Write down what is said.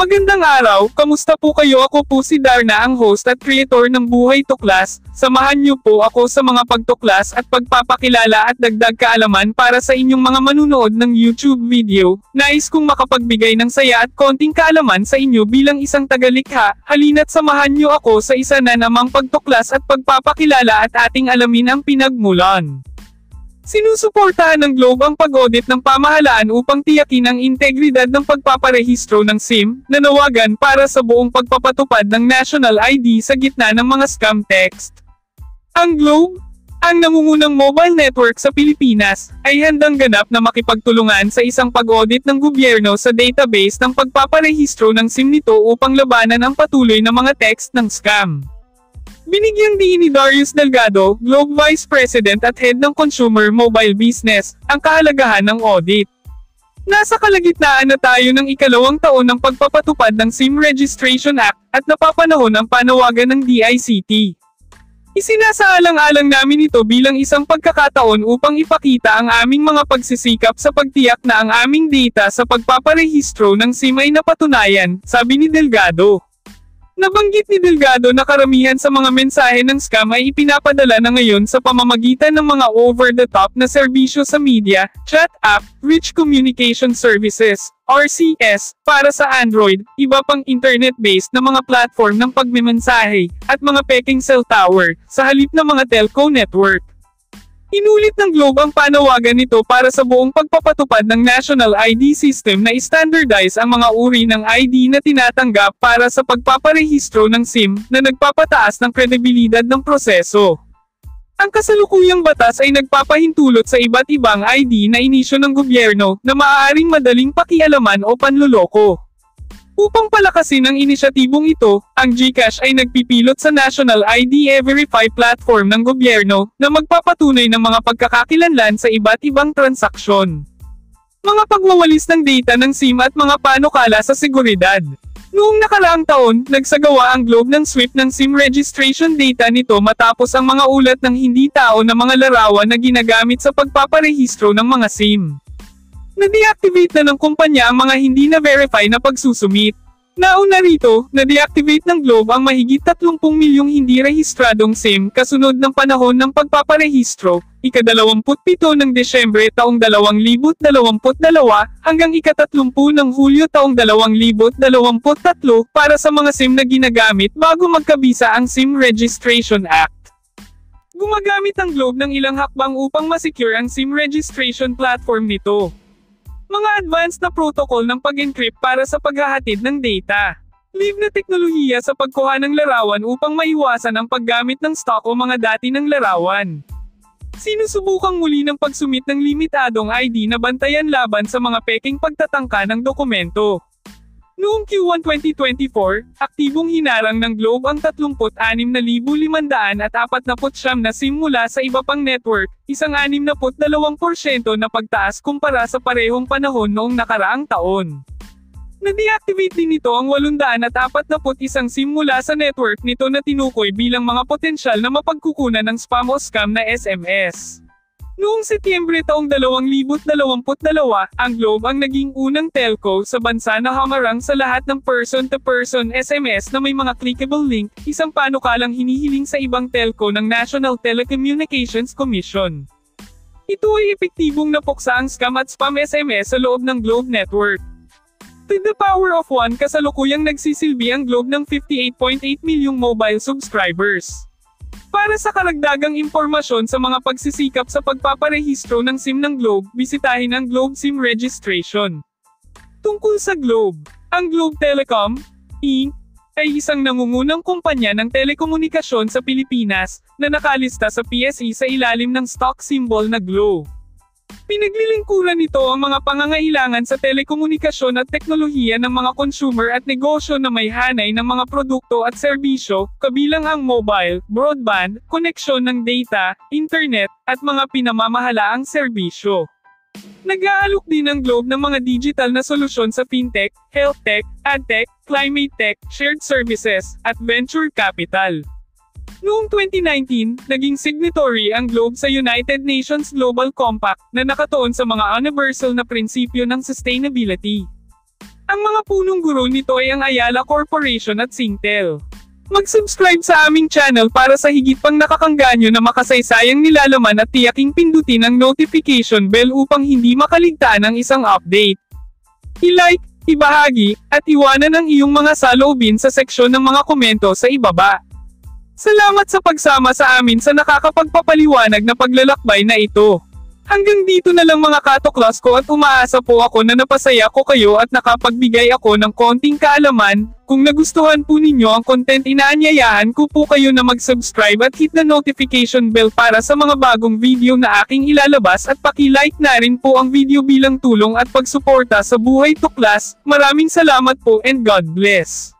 Magandang araw, kamusta po kayo? Ako po si Darna, ang host at creator ng Buhay Tuklas. Samahan niyo po ako sa mga pagtuklas at pagpapakilala at dagdag kaalaman para sa inyong mga manunood ng YouTube video. Nais kong makapagbigay ng saya at konting kaalaman sa inyo bilang isang tagalikha. Halina't samahan niyo ako sa isa na namang pagtuklas at pagpapakilala at ating alamin ang pinagmulan. Sinusuportahan ng Globe ang pag-audit ng pamahalaan upang tiyakin ang integridad ng pagpaparehistro ng SIM, nanawagan para sa buong pagpapatupad ng National ID sa gitna ng mga scam text. Ang Globe, ang nangungunang mobile network sa Pilipinas, ay handang ganap na makipagtulungan sa isang pag-audit ng gobyerno sa database ng pagpaparehistro ng SIM nito upang labanan ang patuloy na mga text ng scam. Binigyang diin ni Darius Delgado, Globe Vice President at Head ng Consumer Mobile Business, ang kahalagahan ng audit. Nasa kalagitnaan na tayo ng ikalawang taon ng pagpapatupad ng SIM Registration Act at napapanahon ang panawagan ng DICT. Isinasaalang-alang namin ito bilang isang pagkakataon upang ipakita ang aming mga pagsisikap sa pagtiyak na ang aming data sa pagpaparehistro ng SIM ay napatunayan, sabi ni Delgado. Nabanggit ni Delgado na karamihan sa mga mensahe ng scam ay ipinapadala na ngayon sa pamamagitan ng mga over-the-top na serbisyo sa media, chat app, rich communication services, RCS, para sa Android, iba pang internet-based na mga platform ng pagmemensahe, at mga peking cell tower, sa halip ng mga telco network. Inulit ng Globe ang panawagan nito para sa buong pagpapatupad ng National ID System na i-standardize ang mga uri ng ID na tinatanggap para sa pagpaparehistro ng SIM na nagpapataas ng kredibilidad ng proseso. Ang kasalukuyang batas ay nagpapahintulot sa iba't ibang ID na inisyo ng gobyerno na maaaring madaling pakialaman o panloloko. Upang palakasin ang inisyatibong ito, ang GCash ay nagpipilot sa National ID E-Verify platform ng gobyerno na magpapatunay ng mga pagkakakilanlan sa iba't ibang transaksyon. Mga pagwawalis ng data ng SIM at mga panukala sa seguridad. Noong nakaraang taon, nagsagawa ang Globe ng sweep ng SIM registration data nito matapos ang mga ulat ng hindi tao na mga larawan na ginagamit sa pagpaparehistro ng mga SIM. Na-deactivate na ng kumpanya ang mga hindi na-verify na pagsusumit. Nauna rito, na-deactivate ng Globe ang mahigit 30 milyong hindi rehistradong SIM kasunod ng panahon ng pagpaparehistro, ika-27 ng Desyembre taong 2022 hanggang ika-30 ng Hulyo taong 2023 para sa mga SIM na ginagamit bago magkabisa ang SIM Registration Act. Gumagamit ang Globe ng ilang hakbang upang masecure ang SIM registration platform nito. Mga advanced na protocol ng pag-encrypt para sa paghahatid ng data. Live na teknolohiya sa pagkuha ng larawan upang maiwasan ang paggamit ng stock o mga dati ng larawan. Sinusubukang muli ng pagsumit ng limitadong ID na bantayan laban sa mga peking pagtatangka ng dokumento. Noong Q1 2024, aktibong hinarang ng Globe ang 36,549 na SIM mula sa iba pang network, isang 62% na pagtaas kumpara sa parehong panahon noong nakaraang taon. Na-deactivate din nito ang 841 SIM mula sa network nito na tinukoy bilang mga potensyal na mapagkukunan ng spam o scam na SMS. Noong Setyembre taong 2022, ang Globe ang naging unang telco sa bansa na hamarang sa lahat ng person-to-person SMS na may mga clickable link, isang panukalang hinihiling sa ibang telco ng National Telecommunications Commission. Ito ay epektibong napuksa ang scam at spam SMS sa loob ng Globe Network. To the power of 1, kasalukuyang nagsisilbi ang Globe ng 58.8 milyong mobile subscribers. Para sa karagdagang impormasyon sa mga pagsisikap sa pagpaparehistro ng SIM ng Globe, bisitahin ang Globe SIM Registration. Tungkol sa Globe, ang Globe Telecom, Inc. ay isang nangungunang kumpanya ng telekomunikasyon sa Pilipinas, na nakalista sa PSE sa ilalim ng stock symbol na GLOW. Pinaglilingkuran nito ang mga pangangailangan sa telekomunikasyon at teknolohiya ng mga consumer at negosyo na may hanay ng mga produkto at serbisyo, kabilang ang mobile, broadband, koneksyon ng data, internet, at mga pinamamahalaang serbisyo. Nag-aalok din ang Globe ng mga digital na solusyon sa fintech, health tech, adtech, climate tech, shared services, at venture capital. Noong 2019, naging signatory ang Globe sa United Nations Global Compact na nakatuon sa mga universal na prinsipyo ng sustainability. Ang mga punong guro nito ay ang Ayala Corporation at Singtel. Mag-subscribe sa aming channel para sa higit pang nakakangganyo na makasaysayang nilalaman at tiyaking pindutin ang notification bell upang hindi makaligtaan ang isang update. I-like, ibahagi, at iwanan ang iyong mga saloobin sa seksyon ng mga komento sa ibaba. Salamat sa pagsama sa amin sa nakakapagpapaliwanag na paglalakbay na ito. Hanggang dito na lang mga katuklas ko at umaasa po ako na napasaya ko kayo at nakapagbigay ako ng konting kaalaman. Kung nagustuhan po ninyo ang content, inaanyayahan ko po kayo na mag-subscribe at hit the notification bell para sa mga bagong video na aking ilalabas at paki-like na rin po ang video bilang tulong at pagsuporta sa Buhay Tuklas. Maraming salamat po and God bless.